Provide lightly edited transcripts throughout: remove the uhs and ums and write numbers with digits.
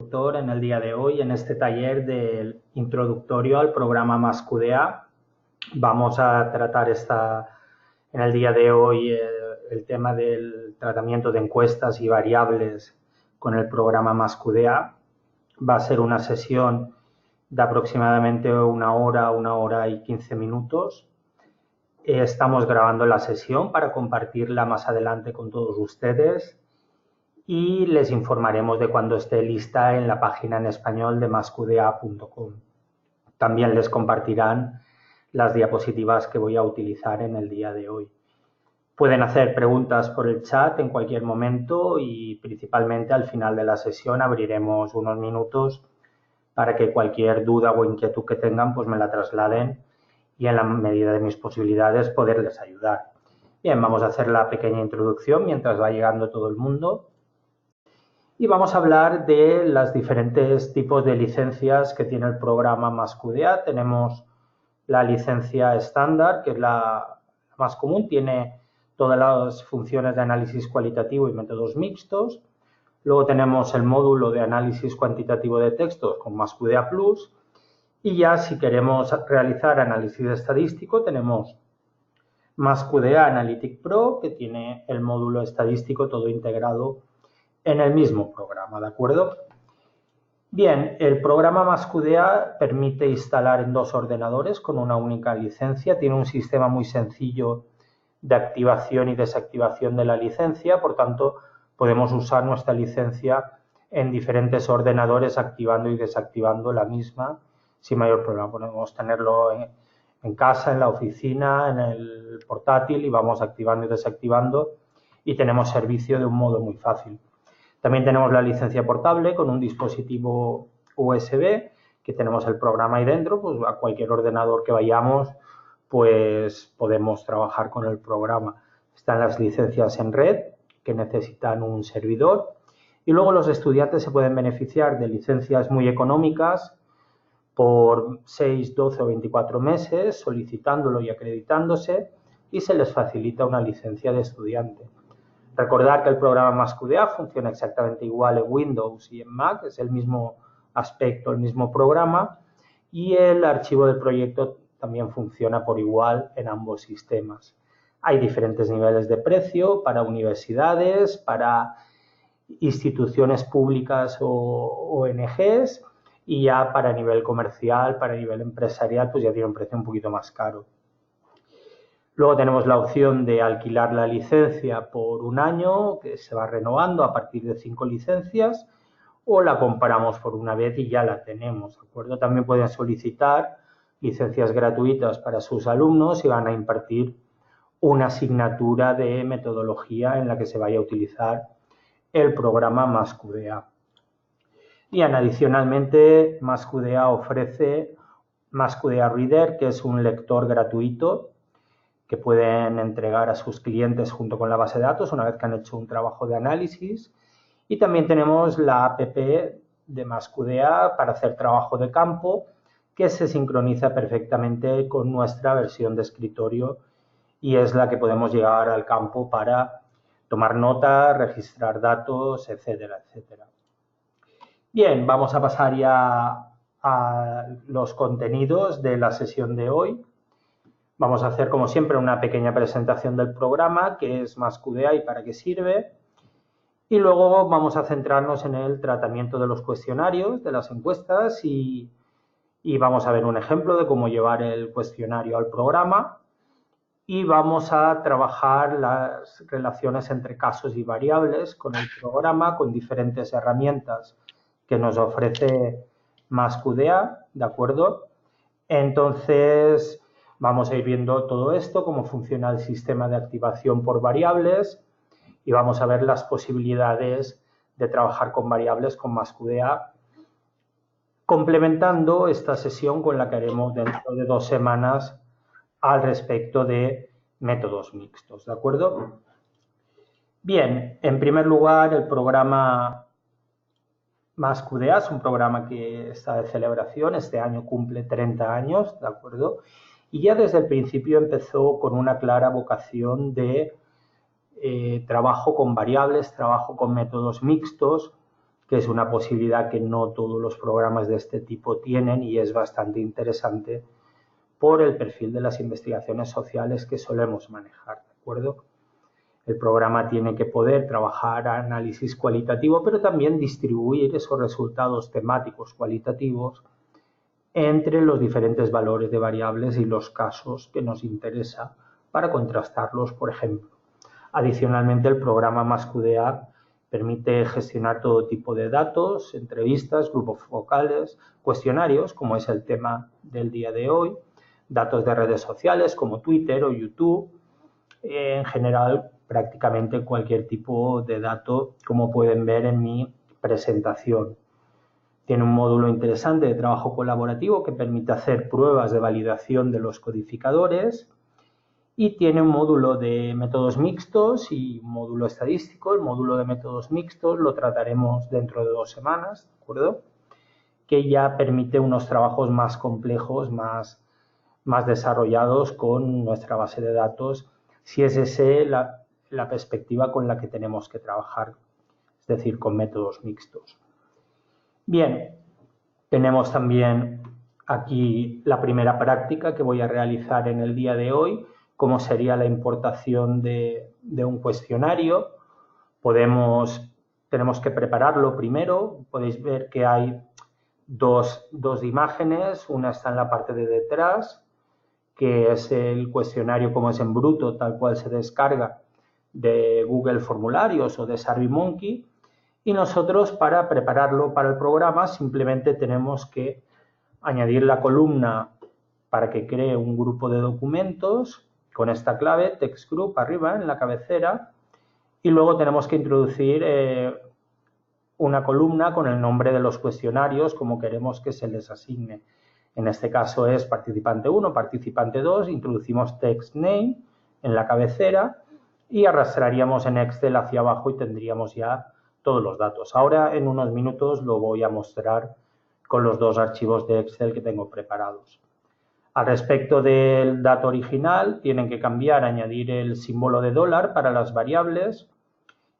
En el día de hoy, en este taller del introductorio al programa MassQDA, vamos a tratar en el día de hoy el tema del tratamiento de encuestas y variables con el programa MassQDA. Va a ser una sesión de aproximadamente una hora y 15 minutos. Estamos grabando la sesión para compartirla más adelante con todos ustedes y les informaremos de cuando esté lista en la página en español de massqda.com. También les compartirán las diapositivas que voy a utilizar en el día de hoy. Pueden hacer preguntas por el chat en cualquier momento y principalmente al final de la sesión abriremos unos minutos para que cualquier duda o inquietud que tengan pues me la trasladen y en la medida de mis posibilidades poderles ayudar. Bien, vamos a hacer la pequeña introducción mientras va llegando todo el mundo. Y vamos a hablar de los diferentes tipos de licencias que tiene el programa MassQDA. Tenemos la licencia estándar, que es la más común, tiene todas las funciones de análisis cualitativo y métodos mixtos. Luego tenemos el módulo de análisis cuantitativo de textos con MassQDA Plus. Y ya si queremos realizar análisis estadístico, tenemos MassQDA Analytic Pro, que tiene el módulo estadístico todo integrado en el mismo programa, ¿de acuerdo? Bien, el programa MassQDA permite instalar en 2 ordenadores con una única licencia. Tiene un sistema muy sencillo de activación y desactivación de la licencia, por tanto, podemos usar nuestra licencia en diferentes ordenadores activando y desactivando la misma sin mayor problema. Podemos tenerlo en casa, en la oficina, en el portátil y vamos activando y desactivando y tenemos servicio de un modo muy fácil. También tenemos la licencia portable con un dispositivo USB que tenemos el programa ahí dentro, pues a cualquier ordenador que vayamos pues podemos trabajar con el programa. Están las licencias en red que necesitan un servidor y luego los estudiantes se pueden beneficiar de licencias muy económicas por 6, 12 o 24 meses solicitándolo y acreditándose y se les facilita una licencia de estudiante. Recordar que el programa MassQDA funciona exactamente igual en Windows y en Mac, es el mismo aspecto, el mismo programa y el archivo del proyecto también funciona por igual en ambos sistemas. Hay diferentes niveles de precio para universidades, para instituciones públicas o ONGs y ya para nivel comercial, para nivel empresarial, pues ya tiene un precio un poquito más caro. Luego tenemos la opción de alquilar la licencia por un año, que se va renovando a partir de 5 licencias, o la compramos por una vez y ya la tenemos, ¿de acuerdo? También pueden solicitar licencias gratuitas para sus alumnos y van a impartir una asignatura de metodología en la que se vaya a utilizar el programa MassQDA. Bien, adicionalmente, MassQDA ofrece MassQDA Reader, que es un lector gratuito que pueden entregar a sus clientes junto con la base de datos una vez que han hecho un trabajo de análisis. Y también tenemos la app de MassQDA para hacer trabajo de campo que se sincroniza perfectamente con nuestra versión de escritorio y es la que podemos llevar al campo para tomar nota, registrar datos, etcétera, etcétera. Bien, vamos a pasar ya a los contenidos de la sesión de hoy. Vamos a hacer, como siempre, una pequeña presentación del programa, que es MassQDA y para qué sirve. Y luego vamos a centrarnos en el tratamiento de los cuestionarios, de las encuestas, y vamos a ver un ejemplo de cómo llevar el cuestionario al programa. Y vamos a trabajar las relaciones entre casos y variables con el programa, con diferentes herramientas que nos ofrece MassQDA, ¿de acuerdo? Entonces, vamos a ir viendo todo esto, cómo funciona el sistema de activación por variables y vamos a ver las posibilidades de trabajar con variables con MassQDA, complementando esta sesión con la que haremos dentro de 2 semanas al respecto de métodos mixtos, ¿de acuerdo? Bien, en primer lugar, el programa MassQDA es un programa que está de celebración, este año cumple 30 años, ¿de acuerdo? Y ya desde el principio empezó con una clara vocación de trabajo con variables, trabajo con métodos mixtos, que es una posibilidad que no todos los programas de este tipo tienen y es bastante interesante por el perfil de las investigaciones sociales que solemos manejar, ¿de acuerdo? El programa tiene que poder trabajar análisis cualitativo, pero también distribuir esos resultados temáticos cualitativos entre los diferentes valores de variables y los casos que nos interesa para contrastarlos, por ejemplo. Adicionalmente, el programa MassQDA permite gestionar todo tipo de datos, entrevistas, grupos focales, cuestionarios, como es el tema del día de hoy, datos de redes sociales como Twitter o YouTube, en general prácticamente cualquier tipo de dato, como pueden ver en mi presentación. Tiene un módulo interesante de trabajo colaborativo que permite hacer pruebas de validación de los codificadores y tiene un módulo de métodos mixtos y un módulo estadístico. El módulo de métodos mixtos lo trataremos dentro de 2 semanas, ¿de acuerdo? Que ya permite unos trabajos más complejos, más desarrollados con nuestra base de datos, si es esa la perspectiva con la que tenemos que trabajar, es decir, con métodos mixtos. Bien, tenemos también aquí la primera práctica que voy a realizar en el día de hoy, cómo sería la importación de un cuestionario. Tenemos que prepararlo primero. Podéis ver que hay dos imágenes. Una está en la parte de detrás, que es el cuestionario como es en bruto, tal cual se descarga de Google Formularios o de SurveyMonkey. Y nosotros, para prepararlo para el programa, simplemente tenemos que añadir la columna para que cree un grupo de documentos con esta clave, text group, arriba en la cabecera, y luego tenemos que introducir una columna con el nombre de los cuestionarios como queremos que se les asigne. En este caso es participante 1, participante 2, introducimos text name en la cabecera y arrastraríamos en Excel hacia abajo y tendríamos ya todos los datos. Ahora en unos minutos lo voy a mostrar con los 2 archivos de Excel que tengo preparados. Al respecto del dato original, tienen que cambiar, añadir el símbolo de dólar para las variables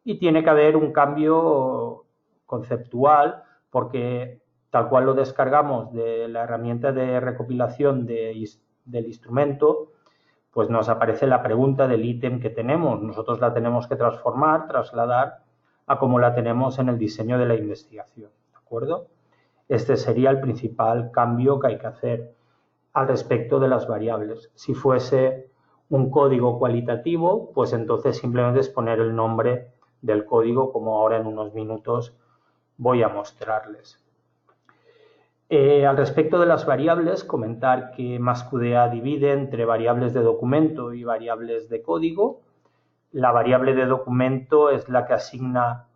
y tiene que haber un cambio conceptual porque tal cual lo descargamos de la herramienta de recopilación del instrumento, pues nos aparece la pregunta del ítem que tenemos. Nosotros la tenemos que transformar, trasladar a como la tenemos en el diseño de la investigación, ¿de acuerdo? Este sería el principal cambio que hay que hacer al respecto de las variables. Si fuese un código cualitativo, pues entonces simplemente es poner el nombre del código, como ahora en unos minutos voy a mostrarles. Al respecto de las variables, comentar que MassQDA divide entre variables de documento y variables de código. La variable de documento es la que asigna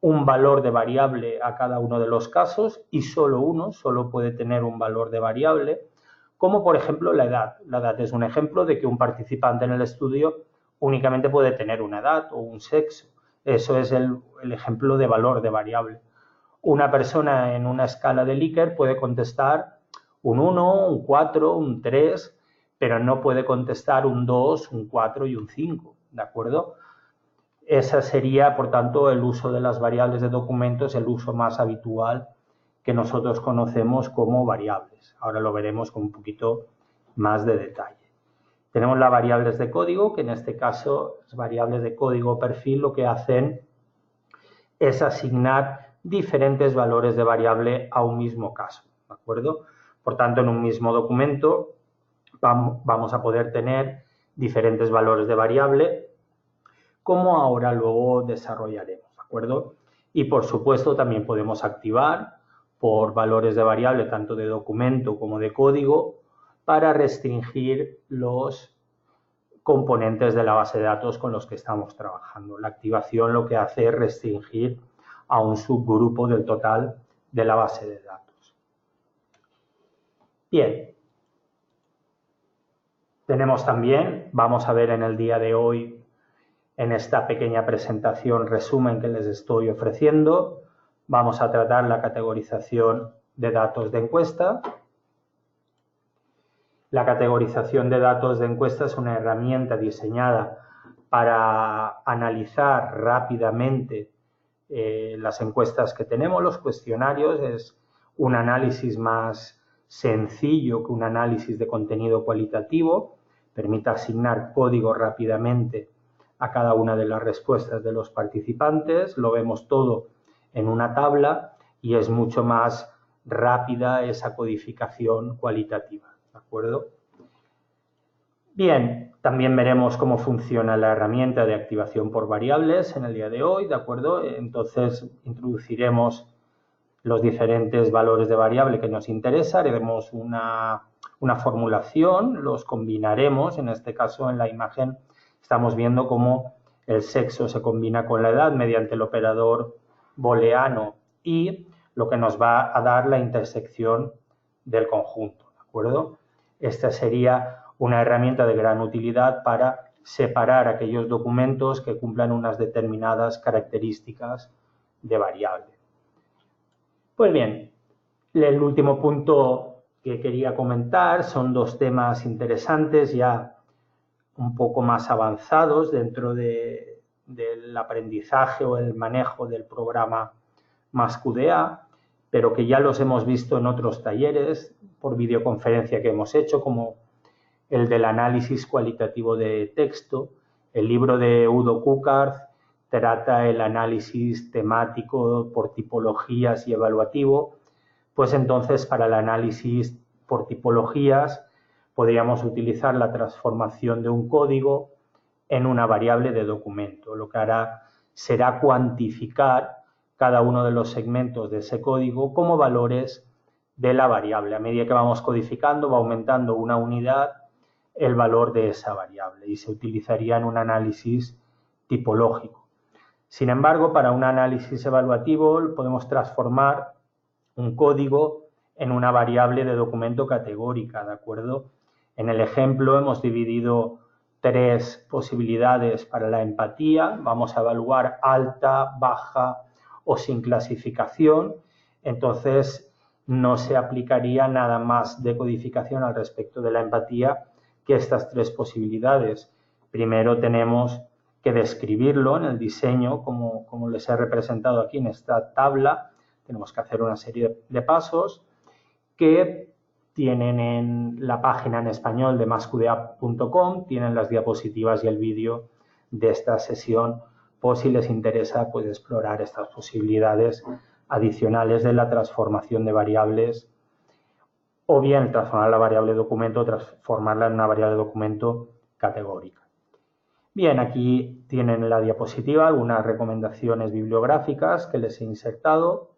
un valor de variable a cada uno de los casos y solo puede tener un valor de variable, como por ejemplo la edad. La edad es un ejemplo de que un participante en el estudio únicamente puede tener una edad o un sexo. Eso es el ejemplo de valor de variable. Una persona en una escala de Likert puede contestar un 1, un 4, un 3, pero no puede contestar un 2, un 4 y un 5, ¿de acuerdo? Ese sería, por tanto, el uso de las variables de documentos, el uso más habitual que nosotros conocemos como variables. Ahora lo veremos con un poquito más de detalle. Tenemos las variables de código, que en este caso, las variables de código perfil lo que hacen es asignar diferentes valores de variable a un mismo caso, ¿de acuerdo? Por tanto, en un mismo documento vamos a poder tener diferentes valores de variable, como ahora luego desarrollaremos, ¿de acuerdo? Y por supuesto también podemos activar por valores de variable tanto de documento como de código para restringir los componentes de la base de datos con los que estamos trabajando. La activación lo que hace es restringir a un subgrupo del total de la base de datos. Bien. Tenemos también, vamos a ver en el día de hoy, en esta pequeña presentación resumen que les estoy ofreciendo, vamos a tratar la categorización de datos de encuesta. La categorización de datos de encuesta es una herramienta diseñada para analizar rápidamente las encuestas que tenemos, los cuestionarios, es un análisis más sencillo que un análisis de contenido cualitativo, permite asignar código rápidamente a cada una de las respuestas de los participantes, lo vemos todo en una tabla y es mucho más rápida esa codificación cualitativa, ¿de acuerdo? Bien, también veremos cómo funciona la herramienta de activación por variables en el día de hoy, ¿de acuerdo? Entonces introduciremos los diferentes valores de variable que nos interesa, haremos una formulación, los combinaremos, en este caso en la imagen estamos viendo cómo el sexo se combina con la edad mediante el operador booleano y lo que nos va a dar la intersección del conjunto, ¿de acuerdo? Esta sería una herramienta de gran utilidad para separar aquellos documentos que cumplan unas determinadas características de variable. Pues bien, el último punto que quería comentar son dos temas interesantes ya un poco más avanzados dentro del aprendizaje o el manejo del programa MassQDA, pero que ya los hemos visto en otros talleres por videoconferencia que hemos hecho, como el del análisis cualitativo de texto. El libro de Udo Kuckart trata el análisis temático por tipologías y evaluativo, pues entonces para el análisis por tipologías podríamos utilizar la transformación de un código en una variable de documento. Lo que hará será cuantificar cada uno de los segmentos de ese código como valores de la variable. A medida que vamos codificando va aumentando una unidad el valor de esa variable y se utilizaría en un análisis tipológico. Sin embargo, para un análisis evaluativo podemos transformar un código en una variable de documento categórica, ¿de acuerdo? En el ejemplo hemos dividido tres posibilidades para la empatía. Vamos a evaluar alta, baja o sin clasificación. Entonces, no se aplicaría nada más de codificación al respecto de la empatía que estas tres posibilidades. Primero tenemos que describirlo en el diseño, como les he representado aquí en esta tabla. Tenemos que hacer una serie de pasos que tienen en la página en español de massqda.com, tienen las diapositivas y el vídeo de esta sesión, por si les interesa pues, explorar estas posibilidades adicionales de la transformación de variables, o bien transformar la variable documento o transformarla en una variable documento categórica. Bien, aquí tienen la diapositiva, algunas recomendaciones bibliográficas que les he insertado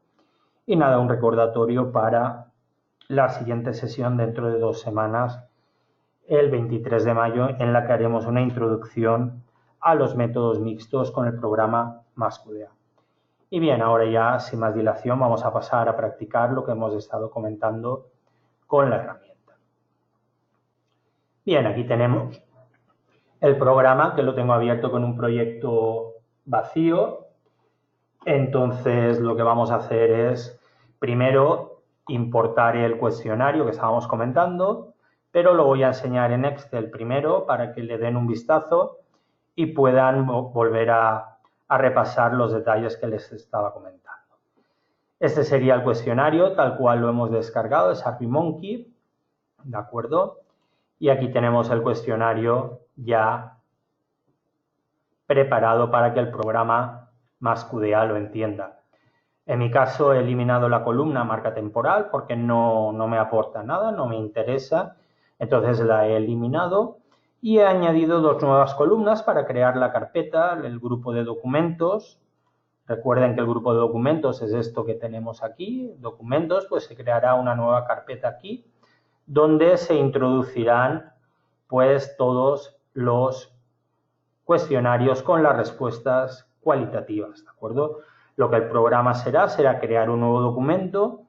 y nada, un recordatorio para la siguiente sesión dentro de 2 semanas, el 23 de mayo, en la que haremos una introducción a los métodos mixtos con el programa MassQDA. Y bien, ahora ya sin más dilación vamos a pasar a practicar lo que hemos estado comentando con la herramienta. Bien, aquí tenemos el programa que lo tengo abierto con un proyecto vacío. Entonces lo que vamos a hacer es primero importar el cuestionario que estábamos comentando, pero lo voy a enseñar en Excel primero para que le den un vistazo y puedan volver a repasar los detalles que les estaba comentando. Este sería el cuestionario tal cual lo hemos descargado de SurveyMonkey, ¿de acuerdo? Y aquí tenemos el cuestionario ya preparado para que el programa MassQDA lo entienda. En mi caso he eliminado la columna marca temporal porque no me aporta nada, no me interesa. Entonces la he eliminado y he añadido 2 nuevas columnas para crear la carpeta, el grupo de documentos. Recuerden que el grupo de documentos es esto que tenemos aquí, documentos, pues se creará una nueva carpeta aquí donde se introducirán pues todos los cuestionarios con las respuestas cualitativas, ¿de acuerdo? Lo que el programa será crear un nuevo documento,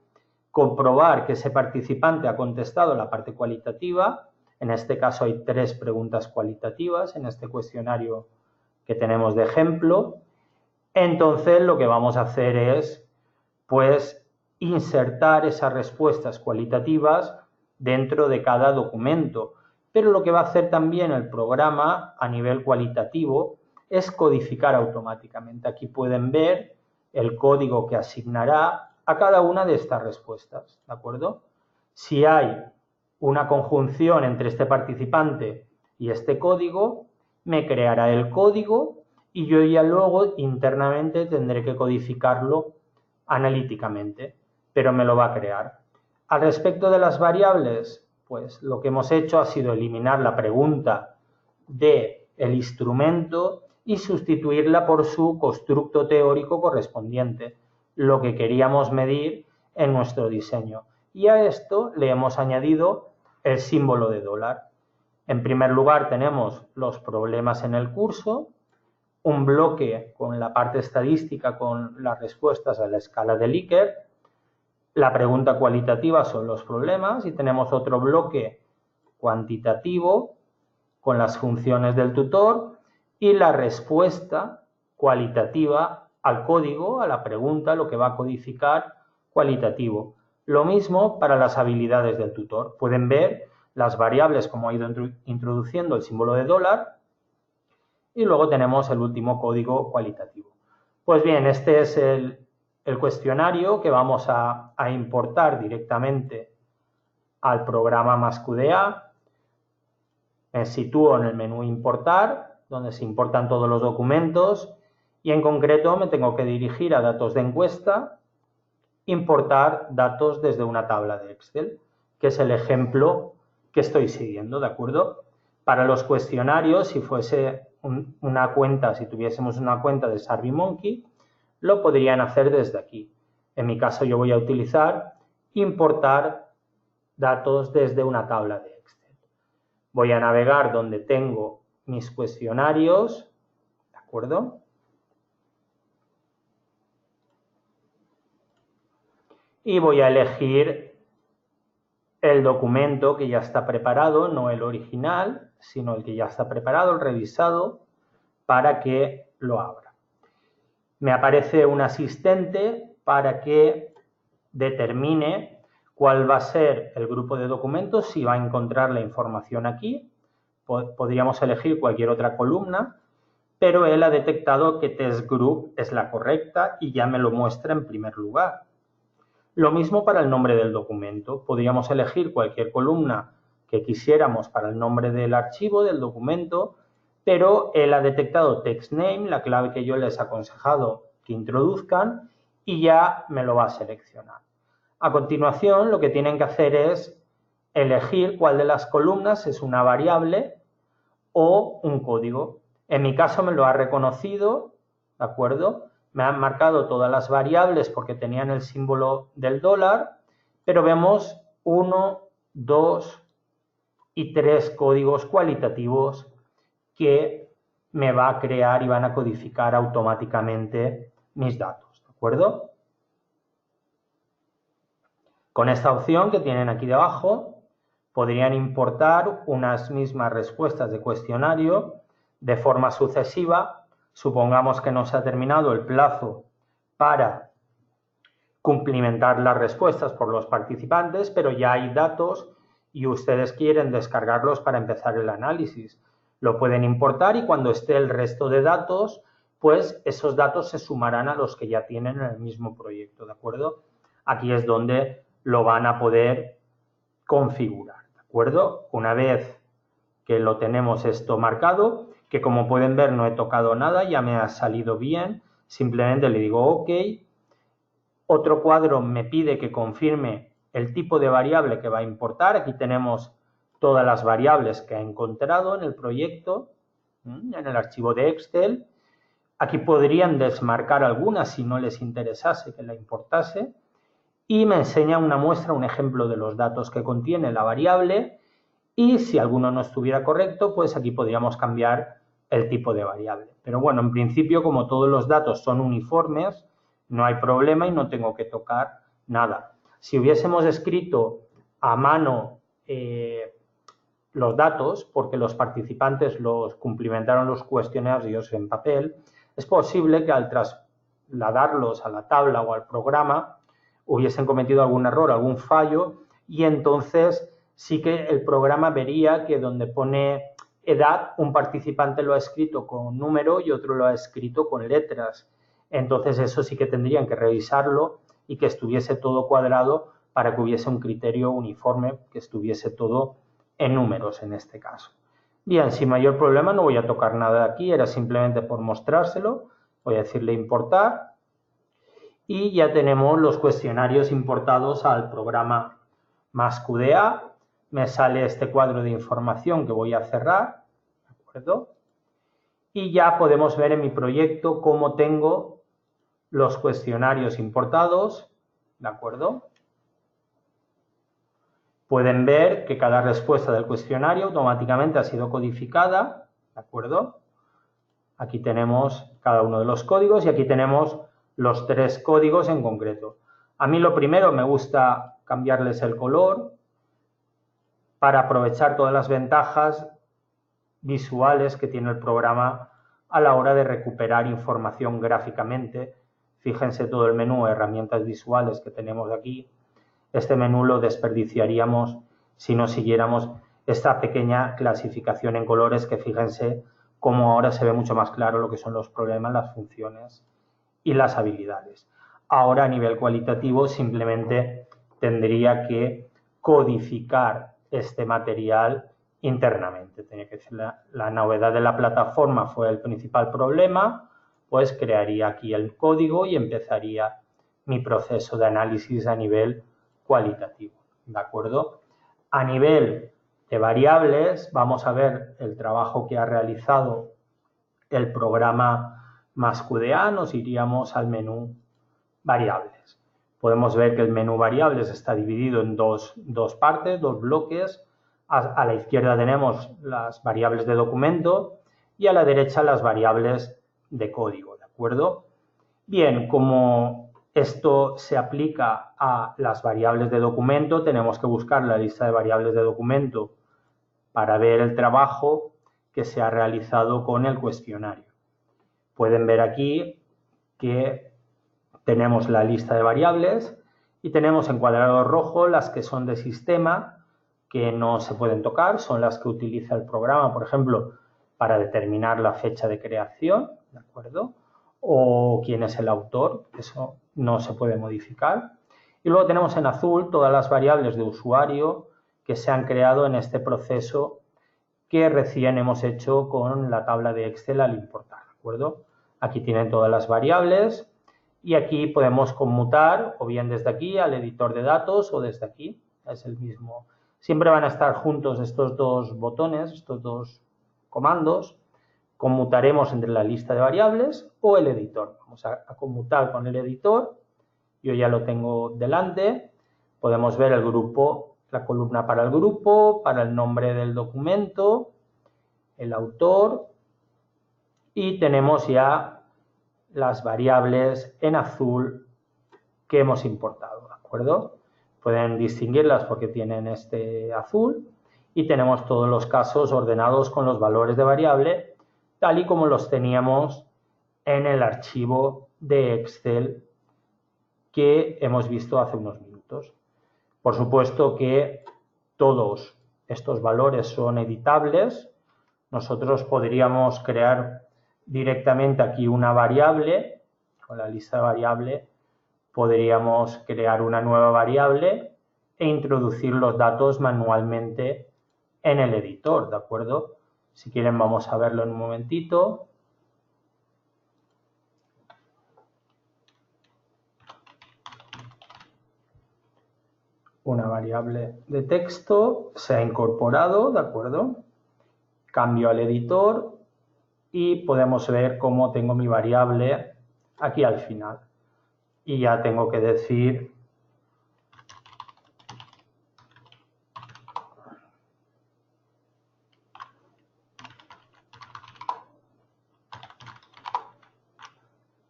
comprobar que ese participante ha contestado la parte cualitativa. En este caso hay 3 preguntas cualitativas en este cuestionario que tenemos de ejemplo. Entonces lo que vamos a hacer es pues insertar esas respuestas cualitativas dentro de cada documento. Pero lo que va a hacer también el programa a nivel cualitativo es codificar automáticamente. Aquí pueden ver el código que asignará a cada una de estas respuestas, ¿de acuerdo? Si hay una conjunción entre este participante y este código, me creará el código y yo ya luego internamente tendré que codificarlo analíticamente, pero me lo va a crear. Al respecto de las variables, pues lo que hemos hecho ha sido eliminar la pregunta del instrumento y sustituirla por su constructo teórico correspondiente, lo que queríamos medir en nuestro diseño. Y a esto le hemos añadido el símbolo de dólar. En primer lugar tenemos los problemas en el curso, un bloque con la parte estadística con las respuestas a la escala de Likert, la pregunta cualitativa son los problemas y tenemos otro bloque cuantitativo con las funciones del tutor y la respuesta cualitativa al código, a la pregunta, lo que va a codificar cualitativo. Lo mismo para las habilidades del tutor. Pueden ver las variables como ha ido introduciendo el símbolo de dólar y luego tenemos el último código cualitativo. Pues bien, este es el cuestionario que vamos a importar directamente al programa MassQDA. Me sitúo en el menú importar, donde se importan todos los documentos y en concreto me tengo que dirigir a datos de encuesta, importar datos desde una tabla de Excel, que es el ejemplo que estoy siguiendo, ¿de acuerdo? Para los cuestionarios, si fuese una cuenta, si tuviésemos una cuenta de SurveyMonkey, lo podrían hacer desde aquí. En mi caso yo voy a utilizar importar datos desde una tabla de Excel. Voy a navegar donde tengo mis cuestionarios, ¿de acuerdo? Y voy a elegir el documento que ya está preparado, no el original, sino el que ya está preparado, el revisado, para que lo abra. Me aparece un asistente para que determine cuál va a ser el grupo de documentos, si va a encontrar la información aquí. Podríamos elegir cualquier otra columna, pero él ha detectado que Test Group es la correcta y ya me lo muestra en primer lugar. Lo mismo para el nombre del documento. Podríamos elegir cualquier columna que quisiéramos para el nombre del archivo, del documento, pero él ha detectado text name, la clave que yo les he aconsejado que introduzcan, y ya me lo va a seleccionar. A continuación, lo que tienen que hacer es elegir cuál de las columnas es una variable o un código. En mi caso me lo ha reconocido, ¿de acuerdo? Me han marcado todas las variables porque tenían el símbolo del dólar, pero vemos 1, 2 y 3 códigos cualitativos que me va a crear y van a codificar automáticamente mis datos, ¿de acuerdo? Con esta opción que tienen aquí debajo, podrían importar unas mismas respuestas de cuestionario de forma sucesiva. Supongamos que no se ha terminado el plazo para cumplimentar las respuestas por los participantes, pero ya hay datos y ustedes quieren descargarlos para empezar el análisis. Lo pueden importar y cuando esté el resto de datos, pues esos datos se sumarán a los que ya tienen en el mismo proyecto, ¿de acuerdo? Aquí es donde lo van a poder configurar, ¿de acuerdo? Una vez que lo tenemos esto marcado, que como pueden ver no he tocado nada, ya me ha salido bien, simplemente le digo OK. Otro cuadro me pide que confirme el tipo de variable que va a importar. Aquí tenemos todas las variables que ha encontrado en el proyecto, en el archivo de Excel. Aquí podrían desmarcar algunas si no les interesase que la importase. Y me enseña una muestra, un ejemplo de los datos que contiene la variable. Y si alguno no estuviera correcto, pues aquí podríamos cambiar el tipo de variable. Pero bueno, en principio, como todos los datos son uniformes, no hay problema y no tengo que tocar nada. Si hubiésemos escrito a mano los datos, porque los participantes los cumplimentaron los cuestionarios en papel, es posible que al trasladarlos a la tabla o al programa hubiesen cometido algún error, algún fallo, y entonces sí que el programa vería que donde pone edad, un participante lo ha escrito con número y otro lo ha escrito con letras. Entonces eso sí que tendrían que revisarlo y que estuviese todo cuadrado para que hubiese un criterio uniforme, que estuviese todo en números en este caso. Bien, sin mayor problema no voy a tocar nada de aquí, era simplemente por mostrárselo. Voy a decirle importar y ya tenemos los cuestionarios importados al programa MassQDA. Me sale este cuadro de información que voy a cerrar, ¿de acuerdo? Y ya podemos ver en mi proyecto cómo tengo los cuestionarios importados, ¿de acuerdo? Pueden ver que cada respuesta del cuestionario automáticamente ha sido codificada, ¿de acuerdo? Aquí tenemos cada uno de los códigos y aquí tenemos los 3 códigos en concreto. A mí lo primero me gusta cambiarles el color para aprovechar todas las ventajas visuales que tiene el programa a la hora de recuperar información gráficamente. Fíjense todo el menú de herramientas visuales que tenemos aquí. Este menú lo desperdiciaríamos si no siguiéramos esta pequeña clasificación en colores que fíjense cómo ahora se ve mucho más claro lo que son los problemas, las funciones y las habilidades. Ahora a nivel cualitativo simplemente tendría que codificar este material internamente. Tenía que decir, la novedad de la plataforma fue el principal problema, pues crearía aquí el código y empezaría mi proceso de análisis a nivel cualitativo, ¿de acuerdo? A nivel de variables, vamos a ver el trabajo que ha realizado el programa MassQDA. Nos iríamos al menú variables. Podemos ver que el menú variables está dividido en dos partes, 2 bloques. A la izquierda tenemos las variables de documento y a la derecha las variables de código, ¿de acuerdo? Bien, como esto se aplica a las variables de documento, tenemos que buscar la lista de variables de documento para ver el trabajo que se ha realizado con el cuestionario. Pueden ver aquí que tenemos la lista de variables y tenemos en cuadrado rojo las que son de sistema, que no se pueden tocar, son las que utiliza el programa, por ejemplo, para determinar la fecha de creación, ¿de acuerdo? O quién es el autor, eso no se puede modificar. Y luego tenemos en azul todas las variables de usuario que se han creado en este proceso que recién hemos hecho con la tabla de Excel al importar, ¿de acuerdo? Aquí tienen todas las variables y aquí podemos conmutar o bien desde aquí al editor de datos o desde aquí, es el mismo. Siempre van a estar juntos estos 2 botones, estos 2 comandos. Conmutaremos entre la lista de variables o el editor. Vamos a conmutar con el editor. Yo ya lo tengo delante. Podemos ver el grupo, la columna para el grupo, para el nombre del documento, el autor y tenemos ya las variables en azul que hemos importado, ¿de acuerdo? Pueden distinguirlas porque tienen este azul y tenemos todos los casos ordenados con los valores de variable tal y como los teníamos en el archivo de Excel que hemos visto hace unos minutos. Por supuesto que todos estos valores son editables. Nosotros podríamos crear directamente aquí una variable, con la lista de variable, podríamos crear una nueva variable e introducir los datos manualmente en el editor, ¿de acuerdo? Si quieren vamos a verlo en un momentito. Una variable de texto se ha incorporado, ¿de acuerdo? Cambio al editor y podemos ver cómo tengo mi variable aquí al final. Y ya tengo que decir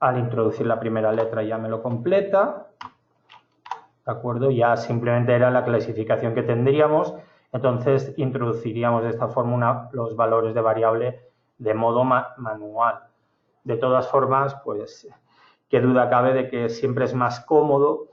al introducir la primera letra ya me lo completa, ¿de acuerdo? Ya simplemente era la clasificación que tendríamos, entonces introduciríamos de esta forma los valores de variable de modo manual. De todas formas, pues, qué duda cabe de que siempre es más cómodo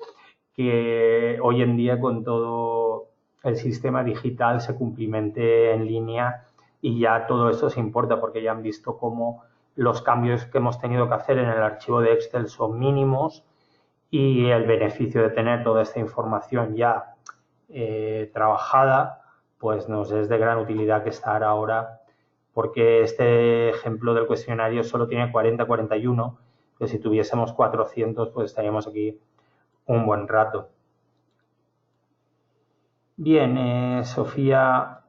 que hoy en día con todo el sistema digital se cumplimente en línea y ya todo esto se importa porque ya han visto cómo los cambios que hemos tenido que hacer en el archivo de Excel son mínimos y el beneficio de tener toda esta información ya trabajada, pues nos es de gran utilidad que estar ahora, porque este ejemplo del cuestionario solo tiene 40-41, pero si tuviésemos 400, pues estaríamos aquí un buen rato. Bien, Sofía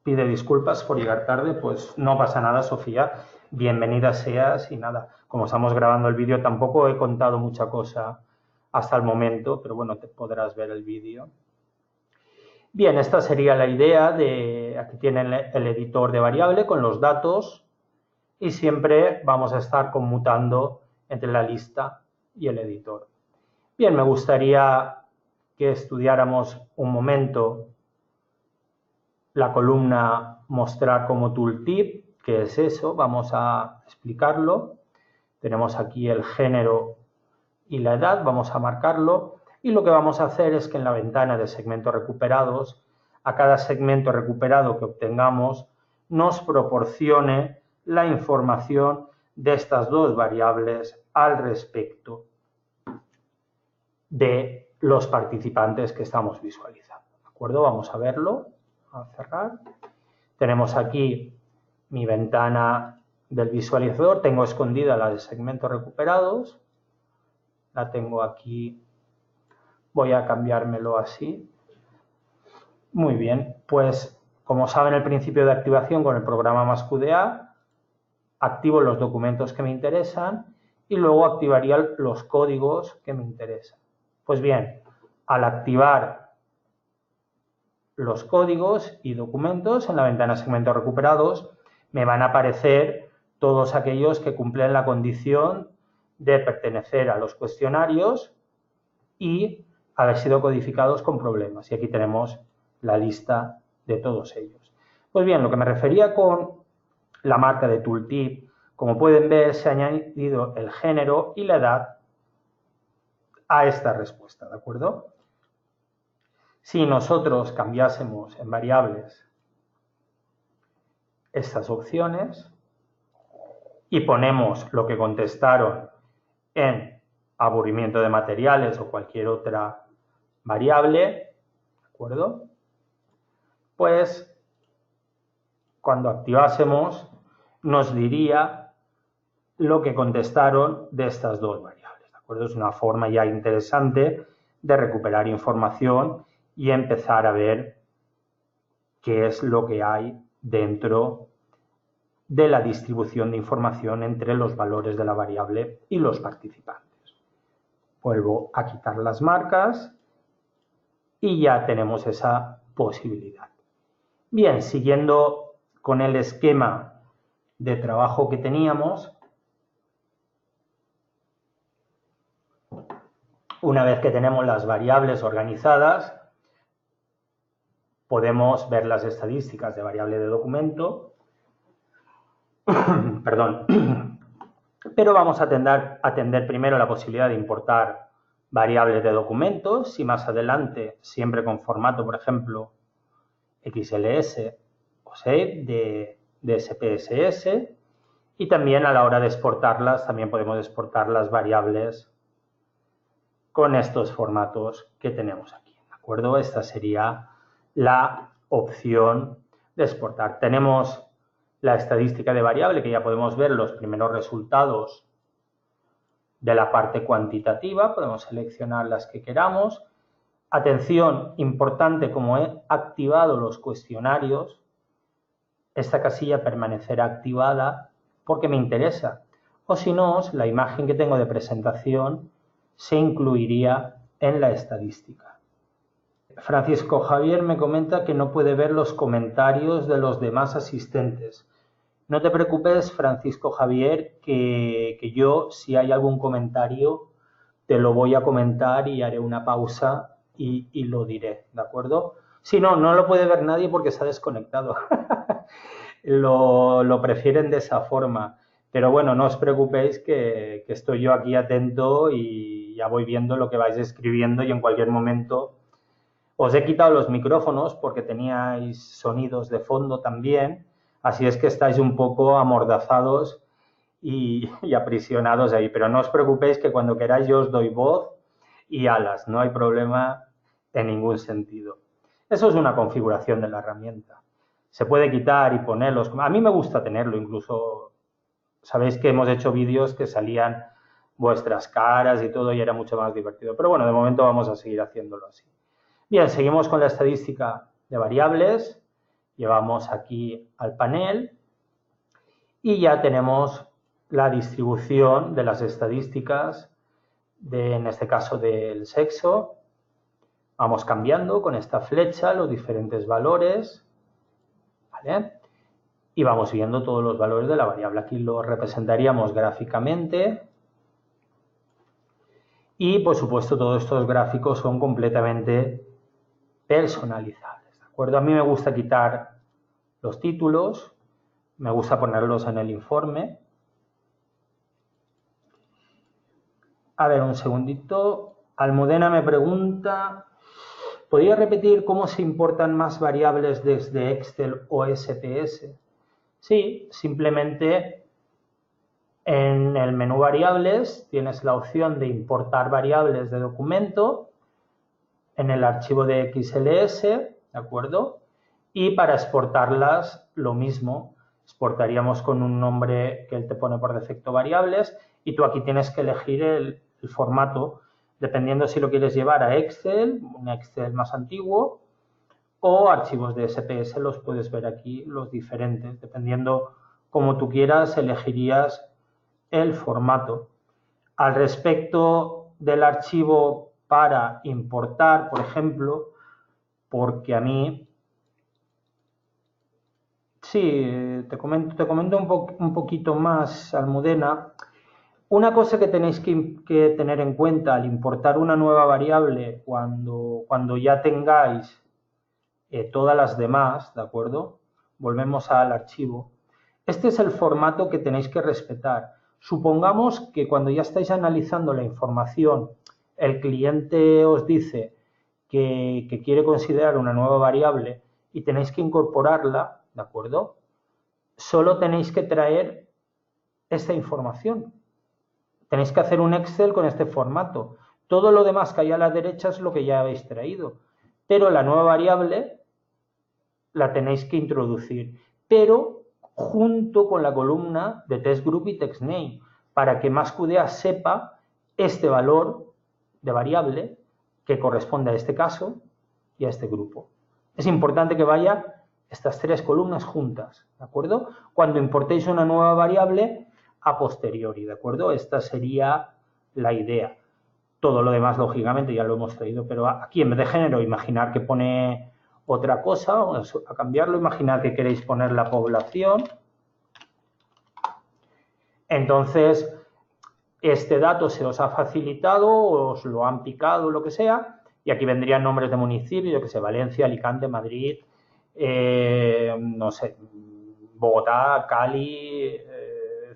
pide disculpas por llegar tarde, pues no pasa nada, Sofía, bienvenida seas y nada, como estamos grabando el vídeo tampoco he contado mucha cosa hasta el momento, pero bueno, te podrás ver el vídeo. Bien, esta sería la idea de, aquí tienen el editor de variable con los datos y siempre vamos a estar conmutando entre la lista y el editor. Bien, me gustaría que estudiáramos un momento la columna mostrar como tooltip. ¿Qué es eso? Vamos a explicarlo. Tenemos aquí el género y la edad, vamos a marcarlo. Y lo que vamos a hacer es que en la ventana de segmentos recuperados, a cada segmento recuperado que obtengamos, nos proporcione la información de estas dos variables al respecto de los participantes que estamos visualizando. ¿De acuerdo? Vamos a verlo. A cerrar. Tenemos aquí mi ventana del visualizador. Tengo escondida la de segmentos recuperados. La tengo aquí. Voy a cambiármelo así. Muy bien. Pues, como saben, el principio de activación con el programa MassQDA, activo los documentos que me interesan y luego activaría los códigos que me interesan. Pues bien, al activar los códigos y documentos en la ventana segmentos recuperados me van a aparecer todos aquellos que cumplen la condición de pertenecer a los cuestionarios y haber sido codificados con problemas. Y aquí tenemos la lista de todos ellos. Pues bien, lo que me refería con la marca de tooltip, como pueden ver, se ha añadido el género y la edad a esta respuesta, ¿de acuerdo? Si nosotros cambiásemos en variables estas opciones y ponemos lo que contestaron en aburrimiento de materiales o cualquier otra variable, ¿de acuerdo? Pues cuando activásemos nos diría lo que contestaron de estas dos variables, ¿de acuerdo? Es una forma ya interesante de recuperar información y empezar a ver qué es lo que hay dentro de la distribución de información entre los valores de la variable y los participantes. Vuelvo a quitar las marcas y ya tenemos esa posibilidad. Bien, siguiendo con el esquema de trabajo que teníamos, una vez que tenemos las variables organizadas, podemos ver las estadísticas de variable de documento, perdón, pero vamos a atender primero la posibilidad de importar variables de documentos y más adelante, siempre con formato, por ejemplo, XLS o SAVE de SPSS, y también a la hora de exportarlas, también podemos exportar las variables con estos formatos que tenemos aquí, ¿de acuerdo? Esta sería la opción de exportar. Tenemos la estadística de variable, que ya podemos ver los primeros resultados de la parte cuantitativa. Podemos seleccionar las que queramos. Atención, importante, como he activado los cuestionarios, esta casilla permanecerá activada porque me interesa. O si no, la imagen que tengo de presentación se incluiría en la estadística. Francisco Javier me comenta que no puede ver los comentarios de los demás asistentes. No te preocupes, Francisco Javier, que yo, si hay algún comentario, te lo voy a comentar y haré una pausa y lo diré, ¿de acuerdo? Si no, no lo puede ver nadie porque está desconectado. Lo prefieren de esa forma. Pero bueno, no os preocupéis que estoy yo aquí atento y ya voy viendo lo que vais escribiendo y en cualquier momento os he quitado los micrófonos porque teníais sonidos de fondo también, Así es que estáis un poco amordazados y aprisionados ahí. Pero no os preocupéis que cuando queráis yo os doy voz y alas. No hay problema en ningún sentido. Eso es una configuración de la herramienta. Se puede quitar y ponerlos. A mí me gusta tenerlo, incluso sabéis que hemos hecho vídeos que salían vuestras caras y todo y era mucho más divertido. Pero bueno, de momento vamos a seguir haciéndolo así. Bien, seguimos con la estadística de variables. Llevamos aquí al panel y ya tenemos la distribución de las estadísticas, en este caso del sexo. Vamos cambiando con esta flecha los diferentes valores, ¿vale? Y vamos viendo todos los valores de la variable. Aquí lo representaríamos gráficamente. Y, por supuesto, todos estos gráficos son completamente personalizables, ¿de acuerdo? A mí me gusta quitar los títulos, me gusta ponerlos en el informe. A ver, un segundito. Almudena me pregunta, ¿podría repetir cómo se importan más variables desde Excel o SPS? Sí, simplemente en el menú variables tienes la opción de importar variables de documento en el archivo de XLS, ¿de acuerdo? Y para exportarlas lo mismo, exportaríamos con un nombre que él te pone por defecto variables y tú aquí tienes que elegir el formato, dependiendo si lo quieres llevar a Excel, un Excel más antiguo, o archivos de SPS, los puedes ver aquí, los diferentes. Dependiendo como tú quieras, elegirías el formato. Al respecto del archivo para importar, por ejemplo, porque a mí, sí, te comento un poquito más, Almudena. Una cosa que tenéis que tener en cuenta al importar una nueva variable cuando ya tengáis todas las demás, ¿de acuerdo? Volvemos al archivo. Este es el formato que tenéis que respetar. Supongamos que cuando ya estáis analizando la información, el cliente os dice que quiere considerar una nueva variable y tenéis que incorporarla, ¿de acuerdo? Solo tenéis que traer esta información. Tenéis que hacer un Excel con este formato. Todo lo demás que hay a la derecha es lo que ya habéis traído. Pero la nueva variable la tenéis que introducir, pero junto con la columna de TextGroup y TextName, para que MassQDA sepa este valor de variable que corresponde a este caso y a este grupo. Es importante que vaya estas tres columnas juntas, ¿de acuerdo? Cuando importéis una nueva variable a posteriori, ¿de acuerdo? Esta sería la idea. Todo lo demás, lógicamente, ya lo hemos traído, pero aquí en vez de género, imaginar que pone otra cosa, vamos a cambiarlo, imaginad que queréis poner la población. Entonces, este dato se os ha facilitado, os lo han picado, lo que sea, y aquí vendrían nombres de municipios, yo que sé, Valencia, Alicante, Madrid, no sé, Bogotá, Cali,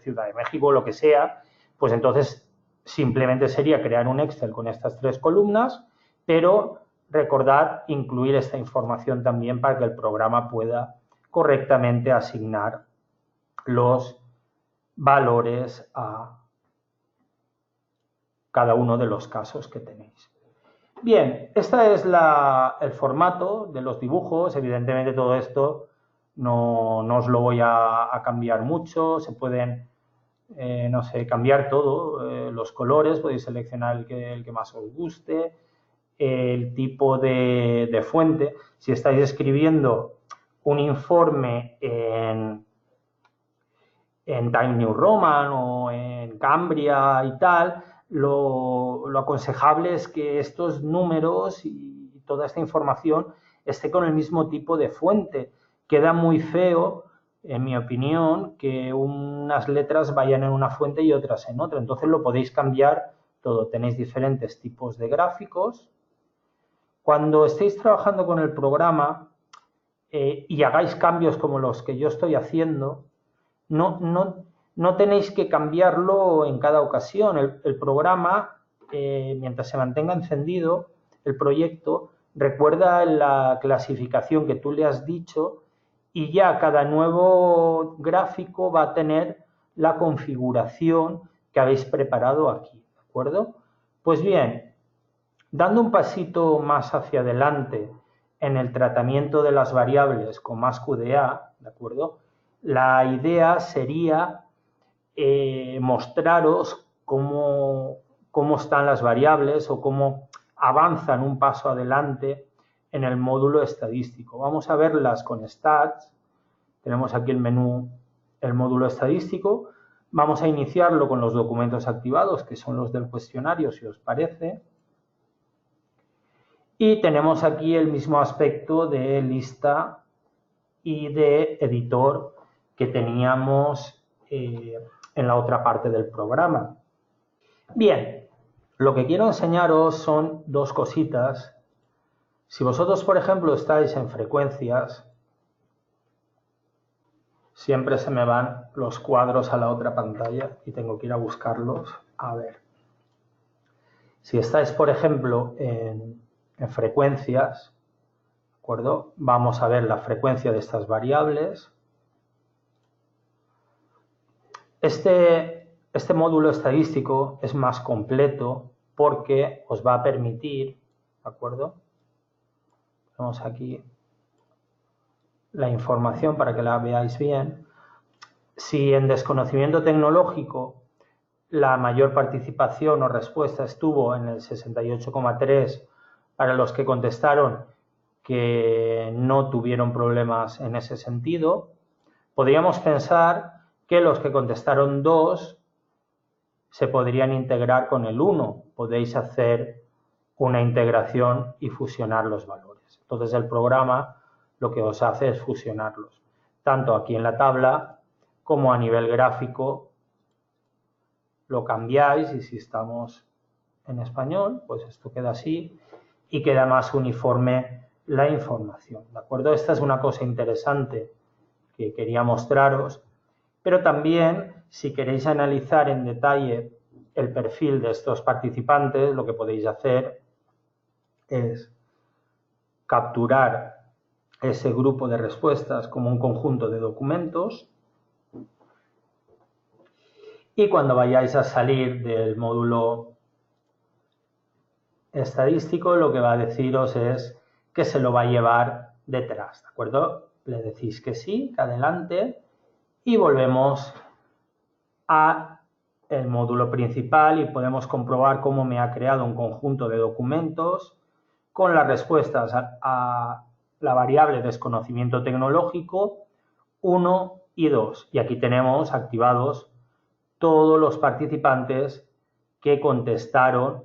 Ciudad de México, lo que sea. Pues entonces simplemente sería crear un Excel con estas tres columnas, pero recordad incluir esta información también para que el programa pueda correctamente asignar los valores a cada uno de los casos que tenéis. Bien, este es el formato de los dibujos. Evidentemente todo esto no os lo voy a cambiar mucho. Se pueden, no sé, cambiar todo. Los colores, podéis seleccionar el que más os guste. El tipo de fuente. Si estáis escribiendo un informe en Times New Roman o en Cambria y tal, lo aconsejable es que estos números y toda esta información esté con el mismo tipo de fuente. Queda muy feo, en mi opinión, que unas letras vayan en una fuente y otras en otra. Entonces lo podéis cambiar todo. Tenéis diferentes tipos de gráficos. Cuando estéis trabajando con el programa y hagáis cambios como los que yo estoy haciendo, no tenéis que cambiarlo en cada ocasión. El programa, mientras se mantenga encendido, el proyecto recuerda la clasificación que tú le has dicho y ya cada nuevo gráfico va a tener la configuración que habéis preparado aquí, ¿de acuerdo? Pues bien, dando un pasito más hacia adelante en el tratamiento de las variables con MassQDA, ¿de acuerdo? La idea sería mostraros cómo están las variables o cómo avanzan un paso adelante en el módulo estadístico. Vamos a verlas con stats. Tenemos aquí el menú, el módulo estadístico. Vamos a iniciarlo con los documentos activados, que son los del cuestionario, si os parece. Y tenemos aquí el mismo aspecto de lista y de editor que teníamos en la otra parte del programa. Bien, lo que quiero enseñaros son dos cositas. Si vosotros, por ejemplo, estáis en frecuencias, siempre se me van los cuadros a la otra pantalla y tengo que ir a buscarlos. A ver. Si estáis, por ejemplo, en frecuencias, ¿de acuerdo? Vamos a ver la frecuencia de estas variables. Este módulo estadístico es más completo porque os va a permitir, ¿de acuerdo? Tenemos aquí la información para que la veáis bien. Si en desconocimiento tecnológico la mayor participación o respuesta estuvo en el 68,3 para los que contestaron que no tuvieron problemas en ese sentido, podríamos pensar que los que contestaron 2 se podrían integrar con el 1. Podéis hacer una integración y fusionar los valores. Entonces el programa lo que os hace es fusionarlos, tanto aquí en la tabla como a nivel gráfico. Lo cambiáis y si estamos en español, pues esto queda así y queda más uniforme la información, ¿de acuerdo? Esta es una cosa interesante que quería mostraros, pero también si queréis analizar en detalle el perfil de estos participantes, lo que podéis hacer es capturar ese grupo de respuestas como un conjunto de documentos y cuando vayáis a salir del módulo estadístico, lo que va a deciros es que se lo va a llevar detrás, ¿de acuerdo? Le decís que sí, que adelante y volvemos a el módulo principal y podemos comprobar cómo me ha creado un conjunto de documentos con las respuestas a la variable desconocimiento tecnológico 1 y 2. Y aquí tenemos activados todos los participantes que contestaron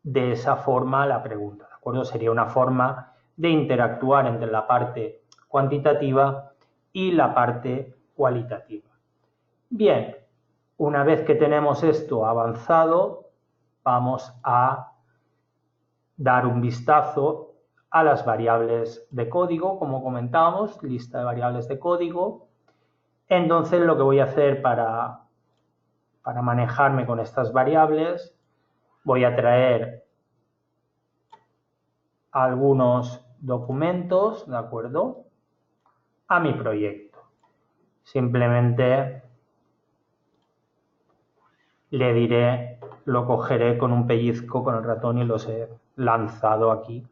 de esa forma la pregunta, ¿de acuerdo? Sería una forma de interactuar entre la parte cuantitativa y la parte cualitativa. Bien, una vez que tenemos esto avanzado, vamos a dar un vistazo a las variables de código, como comentábamos, lista de variables de código. Entonces, lo que voy a hacer para manejarme con estas variables, voy a traer algunos documentos, ¿de acuerdo?, a mi proyecto. Simplemente le diré, lo cogeré con un pellizco con el ratón y los he lanzado aquí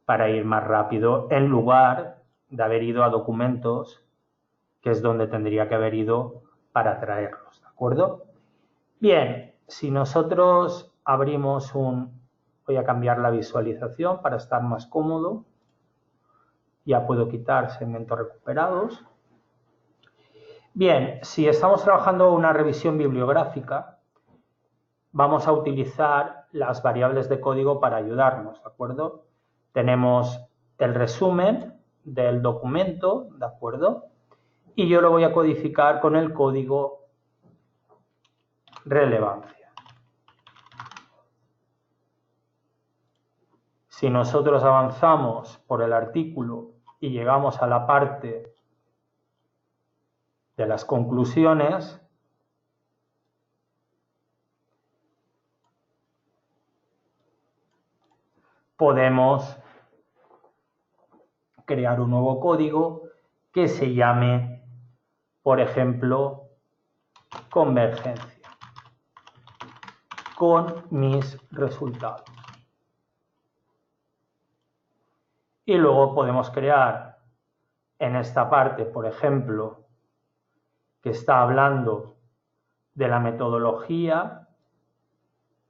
para ir más rápido, en lugar de haber ido a documentos, que es donde tendría que haber ido para traerlos, ¿de acuerdo? Bien, si nosotros abrimos voy a cambiar la visualización para estar más cómodo. Ya puedo quitar segmentos recuperados. Bien, si estamos trabajando una revisión bibliográfica, vamos a utilizar las variables de código para ayudarnos, ¿de acuerdo? Tenemos el resumen del documento, ¿de acuerdo? Y yo lo voy a codificar con el código relevancia. Si nosotros avanzamos por el artículo y llegamos a la parte de las conclusiones, podemos crear un nuevo código que se llame, por ejemplo, convergencia con mis resultados. Y luego podemos crear en esta parte, por ejemplo, que está hablando de la metodología,